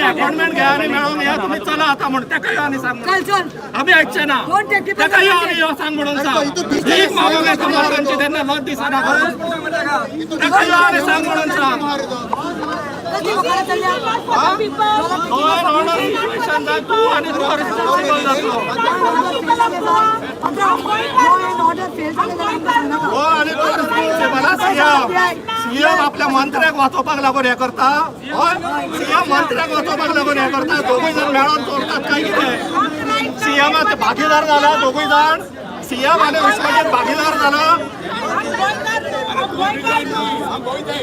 Appointment घ्या आणि मिळवून या तुम्ही चला आता म्हणून त्या काही आणि सांग आम्ही ऐकचे ना त्या काही आणि सांग म्हणून सांग मागवले समाजांची त्यांना लॉट दिसना त्या काही आणि सांग म्हणून सांग सीएम आपल्या मंत्र्याक वाचोवपाक लागून हे करता सीएम मंत्र्याक वाचोवपाक लागून हे करता दोघूय जण मेळून चोरतात काय कितें सीएम भागीदार जाला दोघूय जण सीएम आणि विश्वजीत भागीदार जाला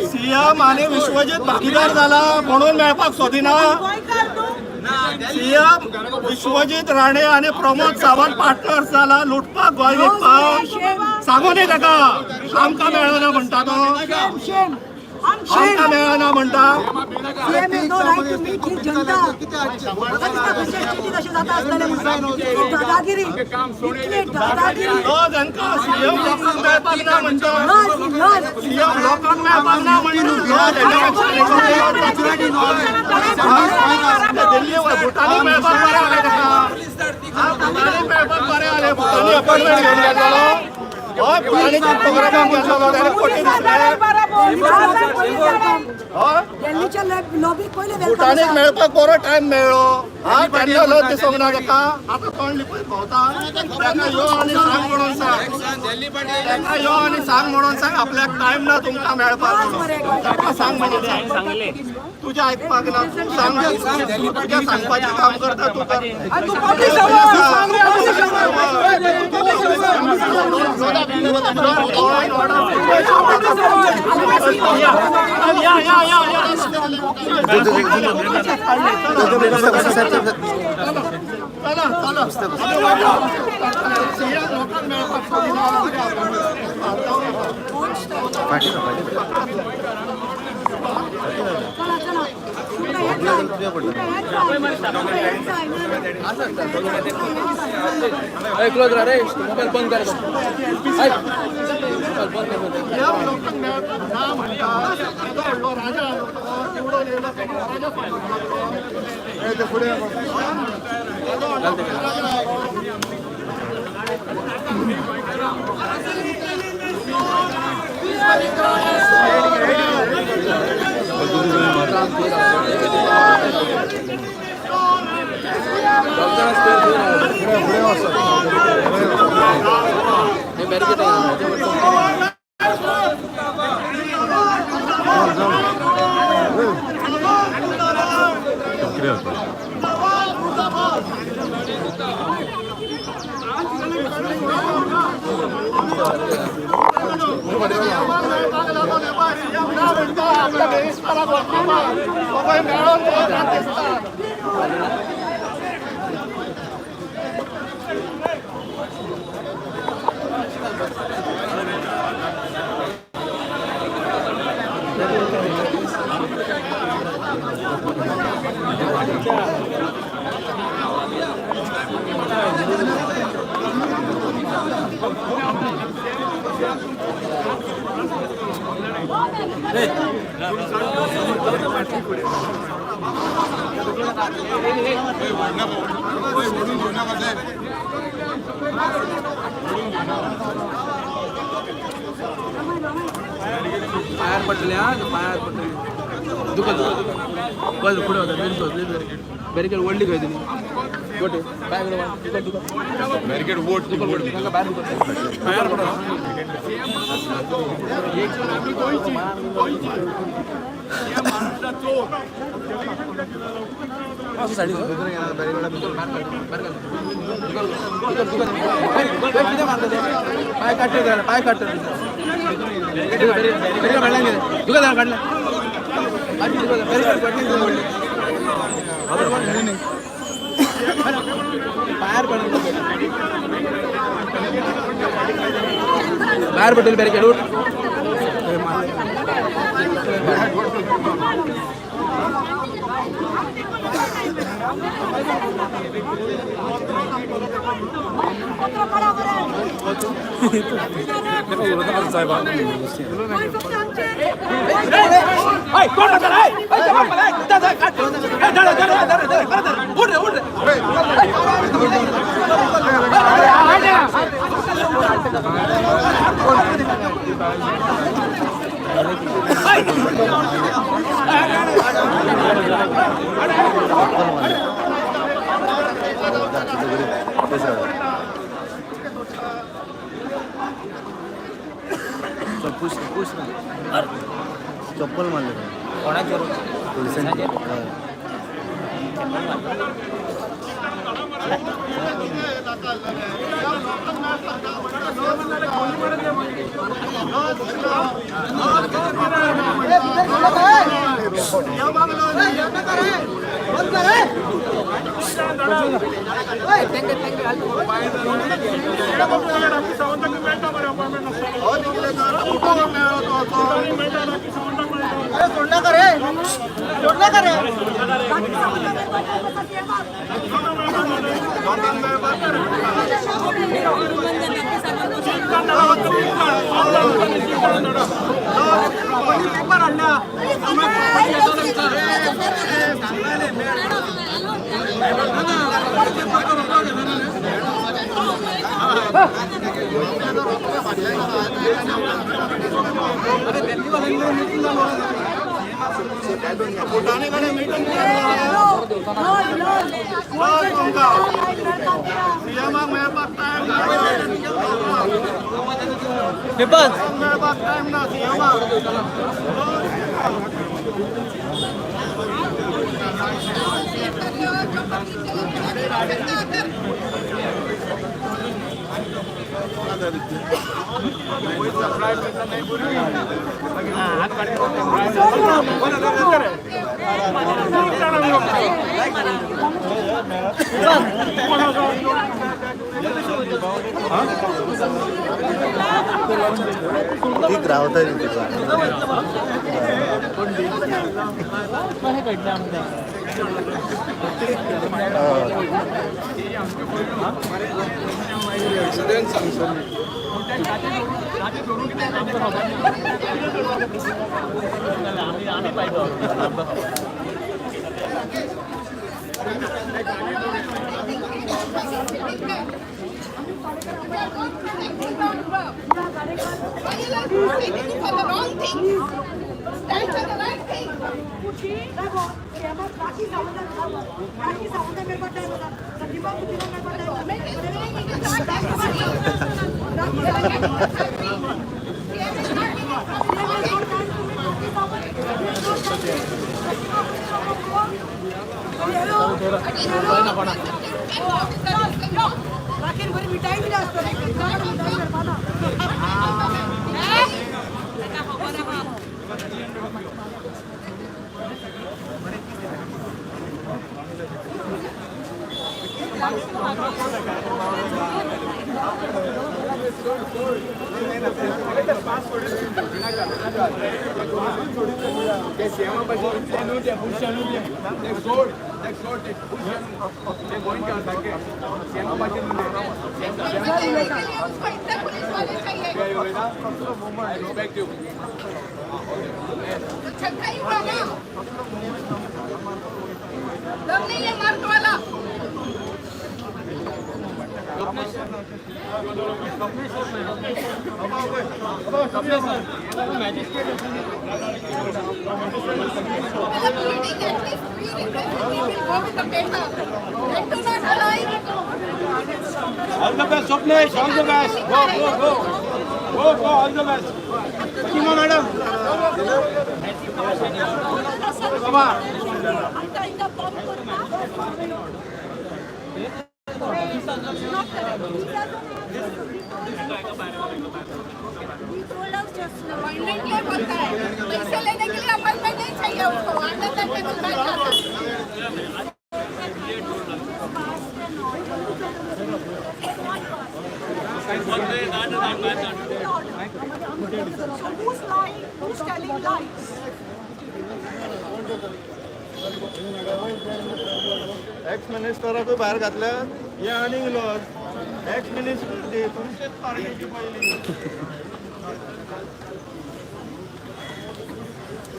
सीएम आणि विश्वजीत भागीदार झाला म्हणून मेळपाक सोदिना सीएम विश्वजीत राणे आणि प्रमोद सावंत पार्टनर्स झाला लुटपाक गोंय विकपाक सांगून ये ताका आमकां मेळना म्हणटा तो आमकां मेळना म्हणटा तांकां सीएम लोकांक मेळपाक ना म्हणटा सीएम लोकांक मेळपाक ना म्हणटा दिल्ली भुटानी मेळपाक बरें आले ताका भुटानी मेळपाक बरें आले भुटानी अपॉइंटमेंट घेवन गेलो हय भुटानीच्या प्रोग्रामाक गेलो डायरेक्ट कोटी भुटानीक मेळपाक बरो टायम मेळ्ळो तेन्ना लज दिसूंक ना ताका आतां तोंड लिपय भोंवता ताका यो आनी सांग म्हणून सांग ताका यो आनी सांग म्हणून सांग आपल्याक टायम ना तुमकां मेळपाक म्हणून ताका सांग म्हणून सांगले तुजें आयकपाक ना सांग तुजें सांगपाचें काम करता तूं कर क्लोज रे मोबाईल बंद कर पायार पडले पायार पडले दुखत बस पुढे होता बॅरिकेड ओढली काय तुम्ही गोटे बॅरिकेड वोट पायार पडा साडी पाय काढले पाय काढतो दुकान काढला बाहेर पडेल बाहेर पडेल बॅरिकेड उठ चप्पल मारले ठीक राहता All the best, Swapnesh. All the best. Go, go, go. Go, go. All the best. Fatima, madam. Come on. Appointment ले बोलता है, पैसे लेने के लिए अपॉइंटमेंट नहीं चाहिए उसको, आधा तक के बुलाया जाता है। So who's lying? Who's telling lies? Ex मिनिस्टराकूय भायर घातल्यात हे आनीक लॉस एक्स मिनिस्टर ती तुमचीच पार्टीची पयली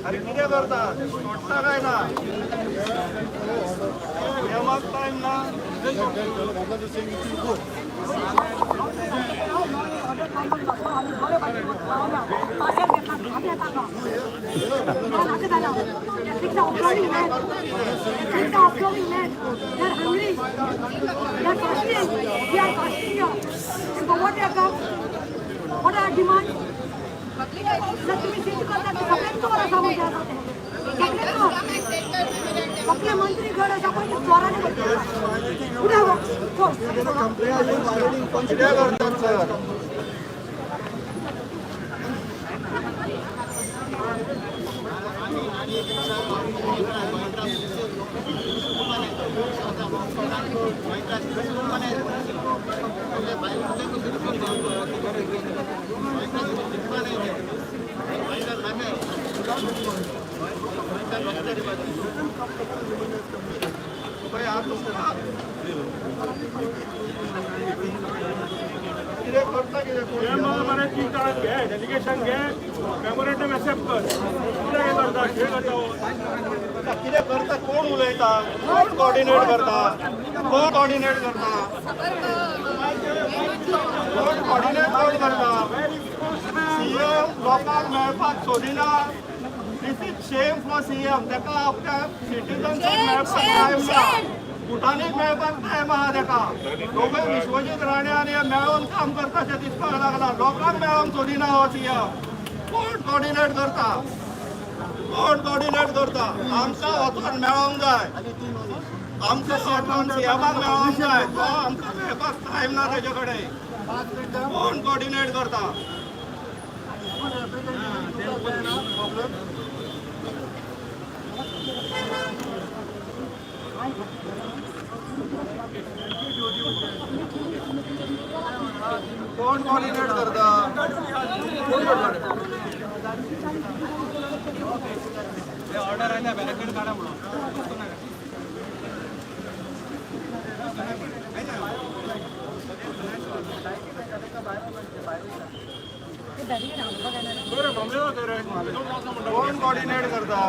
अरे कितें करता सोडटा काय ना नेमाक टायम ना What are demand? तुम्ही सीट करता सगळ्यांनी तुम्हाला सांगून द्या आपले मंत्री गड आपण चोराने कितें करतात सर डेलिगेशन घे मेमोरेंडम एक्सेप्ट कर कितें करता कितें करता कितें करता कोण उलयता कोण कोऑर्डिनेट करता कोण कोऑर्डिनेट करता कोण कोऑर्डिनेट कोण करता सीएम लोकांक मेळपाक सोदिना दिस इज शेम फॉर सीएम ताका आपल्या सिटिझन्सांक मेळपाक टायम ना भुटानीक मेळपाक टायम आहा ताका दोगूय विश्वजीत राणे आनी हे मेळून काम करताशें दिसपाक लागला लोकांक मेळोंक सोदिना हो सीएम कोण कोऑर्डिनेट करता कोण कोऑर्डिनेट करता आमकां वचोन मेळोंक जाय आमकां वचोन सीएमाक मेळोंक जाय तो आमकां मेळपाक टायम ना ताचे कडेन कोण कोऑर्डिनेट करता कोण कोऑर्डिनेट करता ऑर्डर आयल्या बॅरिकेड काढा म्हणून कोण कोऑर्डिनेट करता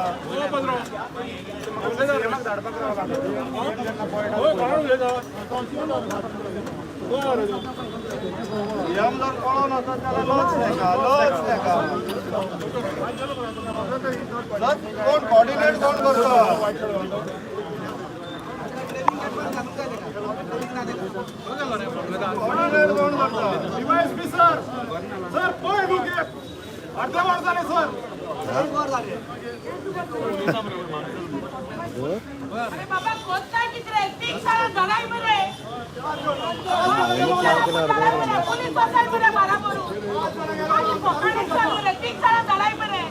सीएम जर पळोवन वचत जाल्यार लॉच तेका कोण कोऑर्डिनेट कोण करता कोऑर्डिनेट कोण करता डीवायएसपी सर सर पळय मुगे अर्धे वर झाले सर अरे बाबा कोणता किती तीन साल झालाय बरे पोलीस बसाय बरे मारा करू आणि पकडे बरे तीन साल झालाय बरे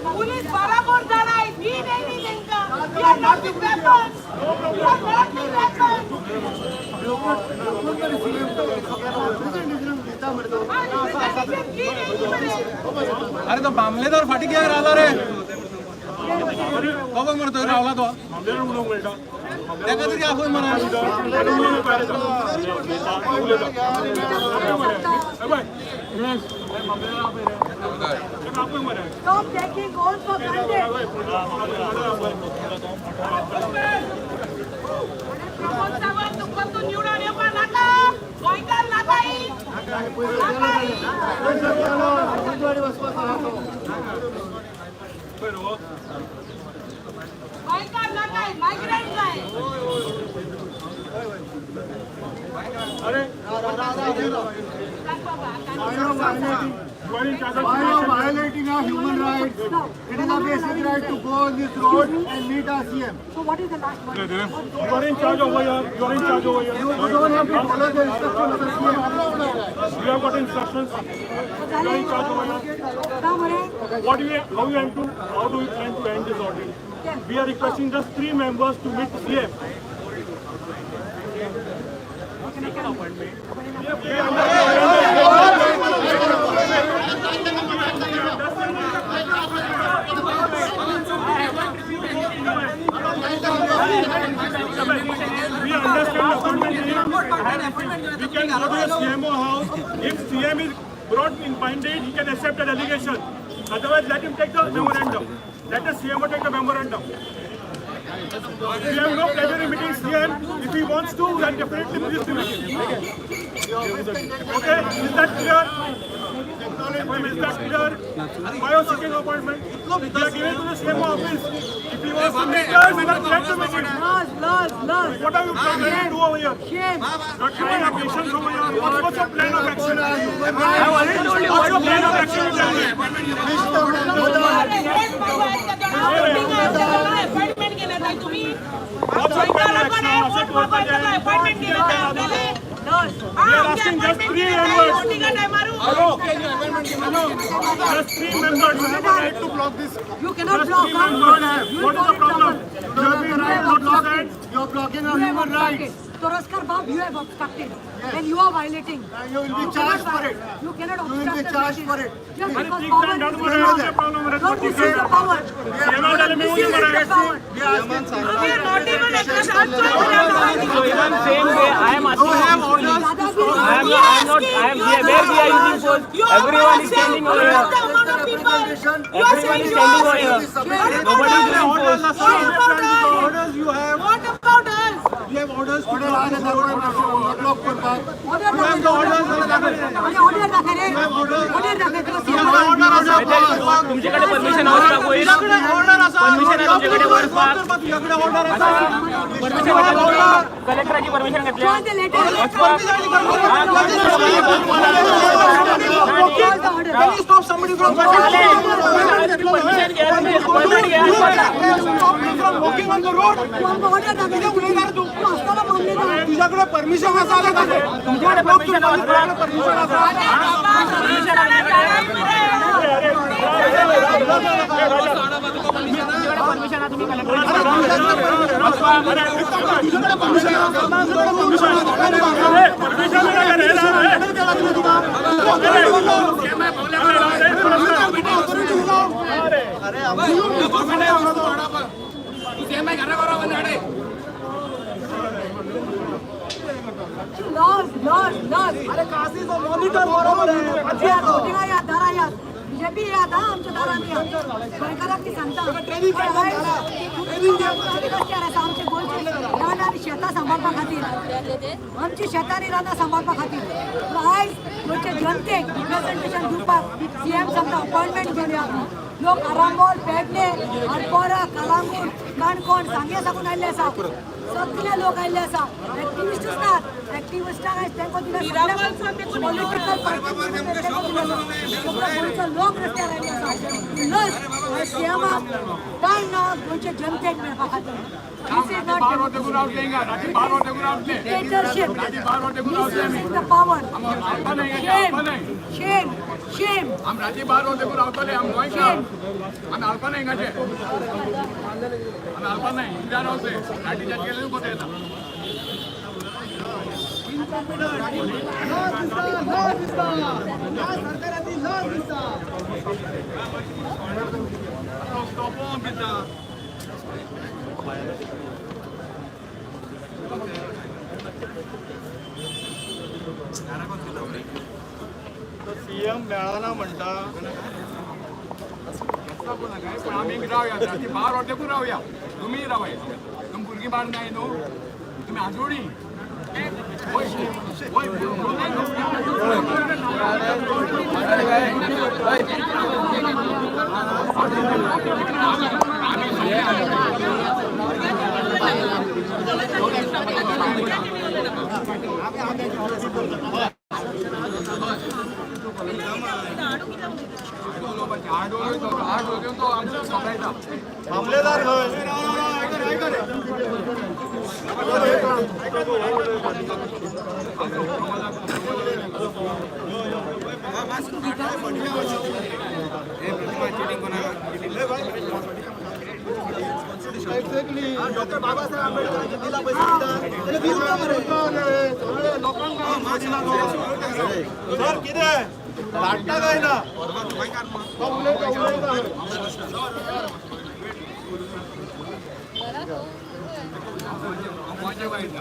पुलिस बराबर जाणाय ती नाही त्यांका we are not the weapons we are not the weapons अरे तो मामलेदार फाटी कित्याक रावला रे तो बघ म्हणतो रावला तो ताका तरी आफोन म्हणा Stop taking all for granted. Pramod तुमको निवडून येऊन नका गोयकार नकाई गोयकार नकाई माइग्रेंट जाय अरे Why are violating our human rights? It is a basic right to go on this road and meet our CM. So what is the last one? you are in charge over here. You are in charge over here. You don't have to follow the instructions of the CM. You have got instructions. You are in charge over here. What do you, how do you plan to end this order? We are requesting just 3 members to meet CM. CM is brought in binding, he can accept the delegation. Otherwise, let him take the memorandum. Let the CMO take the memorandum. We have no pleasure in meeting CM. If he wants to, then definitely please do it. Okay, is that clear? Is that clear? Why are you seeking appointment? We are giving to the CMO office. If he wants to meet us, we will let him meet. Laws. What are you trying to do over here? Shame. Not trying to patience over here. What's your plan of action? What's your plan of action? Appointment केलं नाही तुम्ही What's your plan of action? असं बोलताय. Appointment केलं Laws. We are asking just 3 members. मारू Hello. Just 3 members. You have the right to block this. You cannot Just block 3 us. members. What is the problem? You have the right not to say. You are blocking our You have human obstructed. rights. Toroskar Bab, you have obstructed. And you are violating. And you will be charged for it. You cannot You will be obstruct charged for it. Just अरे because ठीक power time is डालू there. मरे क्या problem है? Don't misuse the power. CMO डाले में मुझे मरे. Misuse the power. We are asking We are not even at the So even same way, I am asking. I am not. I am here. Where we are using force. Everyone is standing over here. amount of people. Everyone is standing over here. Nobody is using force. orders you have. What about us? You have orders to block for back. Order तुमच्याकडे permission आहे का कोई permission आहे तुमच्याकडे वर कलेक्टरची permission घेतली तुझ्याकडे permission असायला तुमच्याकडे परमिशन बीजेपी आता आमच्या दाराने सरकारांनी सांगता आमचे गोलचे रान आणि शेतां सांभाळपा खातीर आमची शेतांनी रानां सांभाळपा खातीर आयज गोंयचे जनतेक रिप्रेझेंटेशन दिवपाक सीएम सांगता अपॉइंटमेंट घेवया लोक आरांबोल पेडणे आरपोरा कळंगूट काणकोण सांगे साकून आयिल्ले आसा सगळे लोक आयिल्ले आसा एक्टिविस्ट आसतात एक्टिविस्टांक आयज तेंको दिले पॉलिटिकल पार्टी लोक रस्त्यार आयिल्ले आसा प्लस सीएमाक टायम ना गोंयचे जनतेक मेळपा खातीर This is not dictatorship. Misuse the power. Shame. Shame. हम राजी बार होते को रावतले हम नोई का हम अल्पा नहीं गजे हम अल्पा नहीं इंडियन होते राजी जज के लिए बोलते ना सीएम मेळाना म्हणटा पण आम्ही रावया राजी बार होते को रावया तुम्ही रावाय तुम भुरगी बार नाही नो तुम्ही आजोडी मामलेदार डॉक्टर बाबासाहेब आंबेडकरांनी दिला पैसे सर किती लाटता काय ना मजा वाईट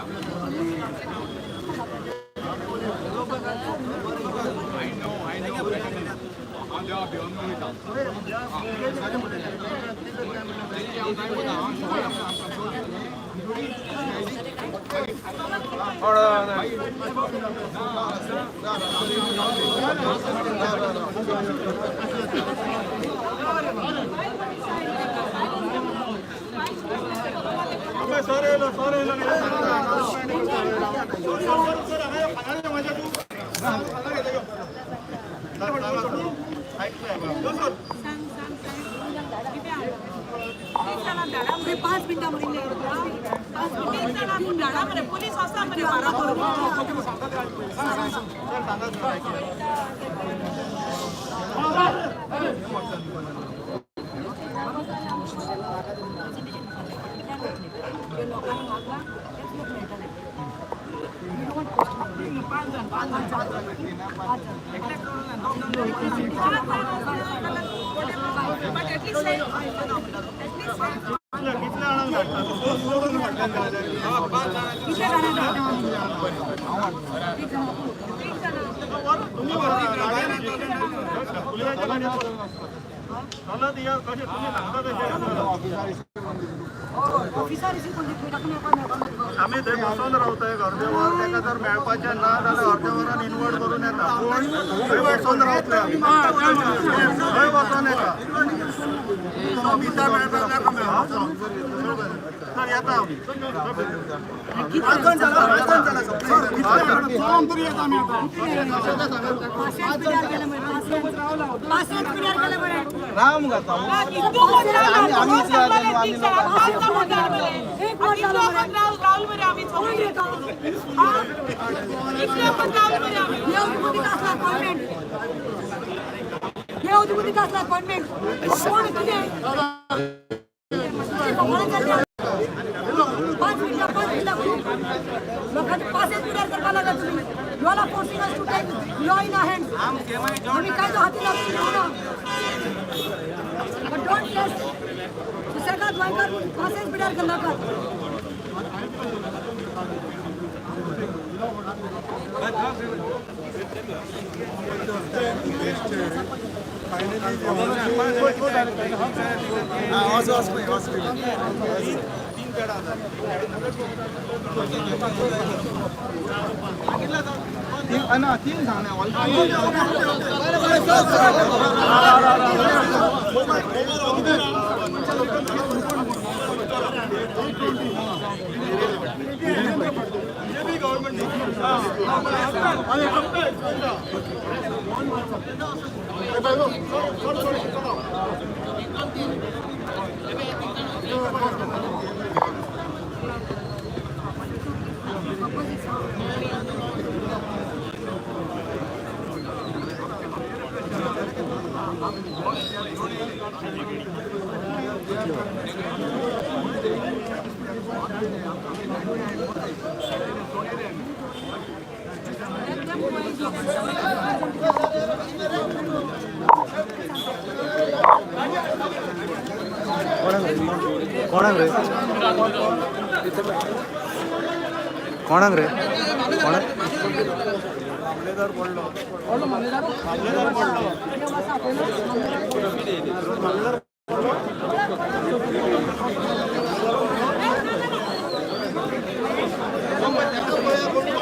देवा भिवन वयता मी 5 मिनिटांमध्ये पोलीस असता म्हणजे बारा आम्ही ते बसून रावतोय अर्देवर त्याका जर मेळपाचे ना जाल्यार अर्देवरान इन्वर्ट करून येता थंय बसून रावतले आमी थंय बसून येता बिता मेळटा ताका मेळपाचो तर येता आमी राम गाता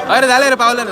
अरे झाले रे पावलं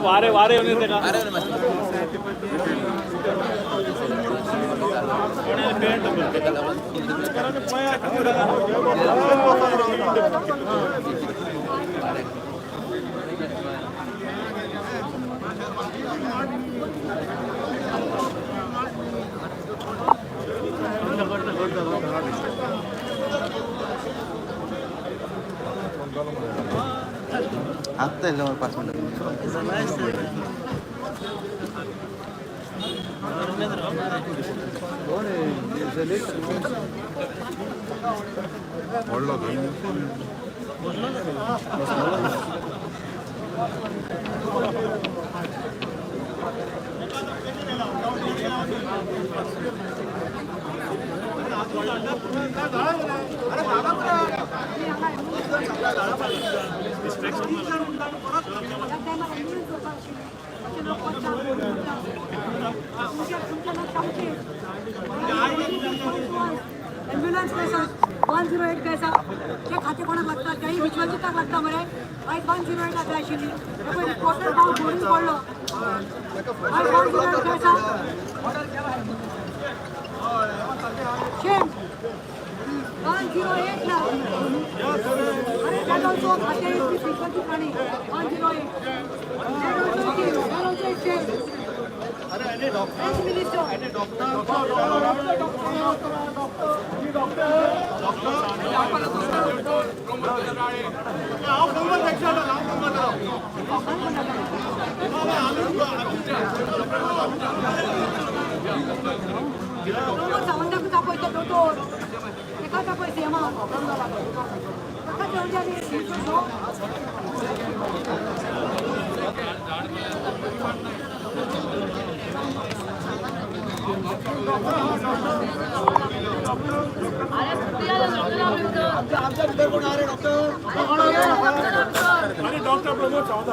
वारे वारे होने का 5 मिनटं ॲम्ब्युलन्स पैसा 108 पैसा ते खाते कोणाक लागतात काही विश्वजिताक लागता मरे आयज 108 लागला आशिल्ली टोटल भाव भरून पडलो आयज 108 पैसा शेम 108 ना अरे that also खाते is विश्वजित प्राणी 108 that also is same Health Minister. Doctor Pramod Sawant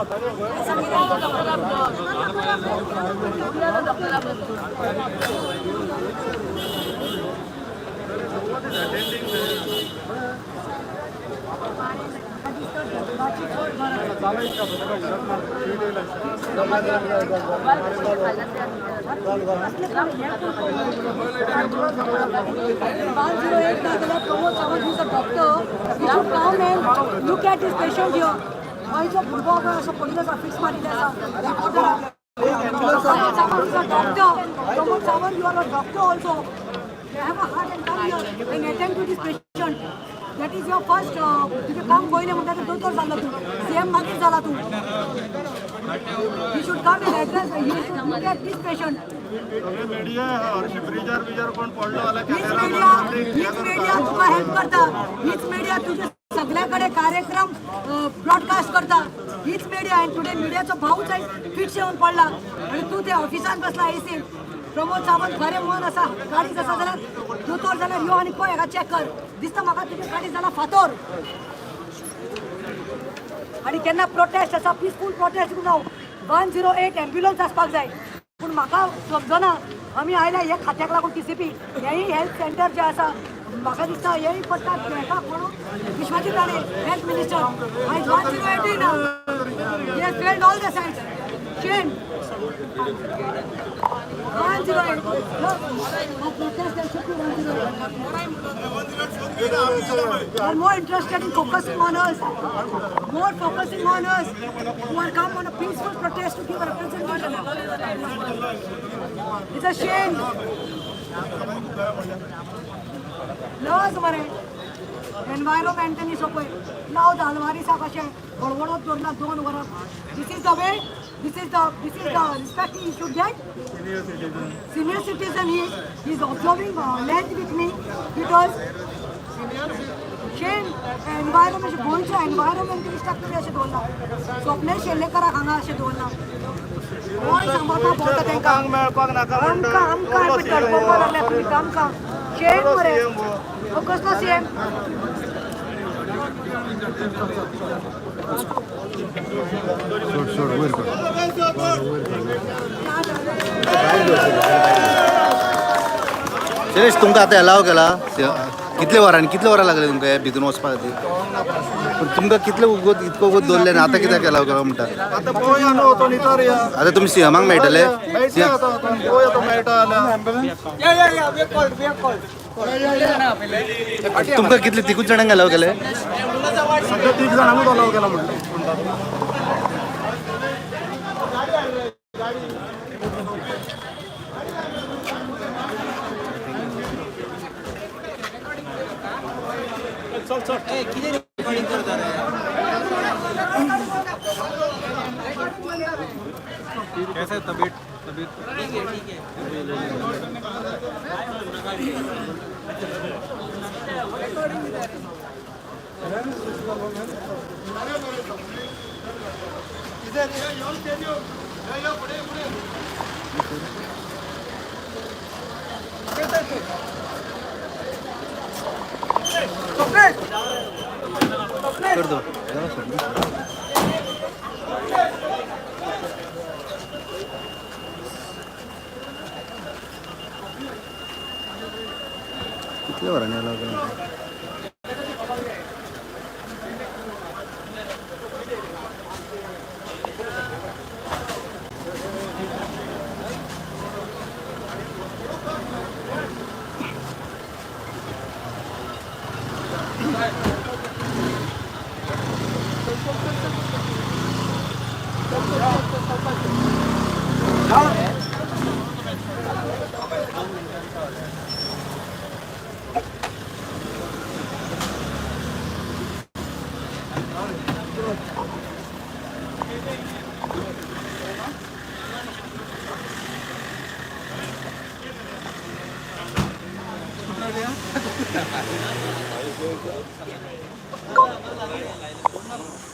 Look at this patient here. Why is a police office doctor. Pramod Sawant, you are a doctor also. They have a heart and come here and attend to this patient. That is your first. तुझे काम कोई नहीं म्हणता 2 तास झाला तू CM मागेच झाला तू. You should come and address. You should look at this patient. Media Breezer कोण पडलो हीच मीडिया तुका हेल्प करता. हीच मीडिया तुझे सगळ्याकडे कार्यक्रम ब्रॉडकास्ट करता. हीच मीडिया आणि टुडे मीडियाचो भाऊच आहे फिट्स येऊन पडला आणि तू ते ऑफिसान बसला एसी. प्रमोद सावंत खरें मन आसा गाडीच आसा जाल्यार दोतोर जाल्यार यो आनी पळय हाका चॅक कर. दिसता म्हाका तुजी गाडी जाला फातोर आणि केन्ना प्रोटेस्ट आसा पिसफूल प्रोटेस्ट जावं 108 एम्ब्युलन्स आसपाक जाय पूण म्हाका समजना आमी आयल्या हे खात्याक लागून TCP हेय हेल्थ सेंटर जे आसा म्हाका दिसता हेय पडटा हेका कोण विश्वजीत राणे हेल्थ मिनिस्टर आयज 108 ना he has failed all the signs. Shame. 108. Look, protest and should be 108. They are more interested in focusing on us. More focusing on us who are come on a peaceful protest to give a representation. It's a shame. लज मरे एनवायरमेंटनी सोपय लाव धालवारी सा कशें हळवळत दवरला 2 वरां. This is the way. This is the respect he should get. Senior citizen he is observing land with me because shame environment गोंयच्या एनवायरमेंटलिस्टाक तुवें अशें दवरला. स्वप्नेश शेल्लेकराक हांगा अशें दवरला. कोण सांबाळपाक पडटा तांकां मेळपाक नाका आमकां तडपवपाक लागल्या तुमी आमकां. शेम मरे हो कसलो CM. शैलेश तुमकां आतां अलाव केला कितले वरां लागले तुमकां हे भितून वचपा खातीर पूण तुमकां कितले इतको वगत दवरले आनी आतां कित्याक अलाव केलो म्हणटा आता पळोवया न्हू तो नितर या आतां तुमी CMाक मेळटले मेळटा आता पळोवया तो मेळटा जाल्यार तुमकां कितले 3 जाणांक अलाव केले सध्या 3 जाणांकूच अलाव केला म्हणटा चल कैसा है तबीयत तबीयत कर दो कितल्या वरांनी आला होता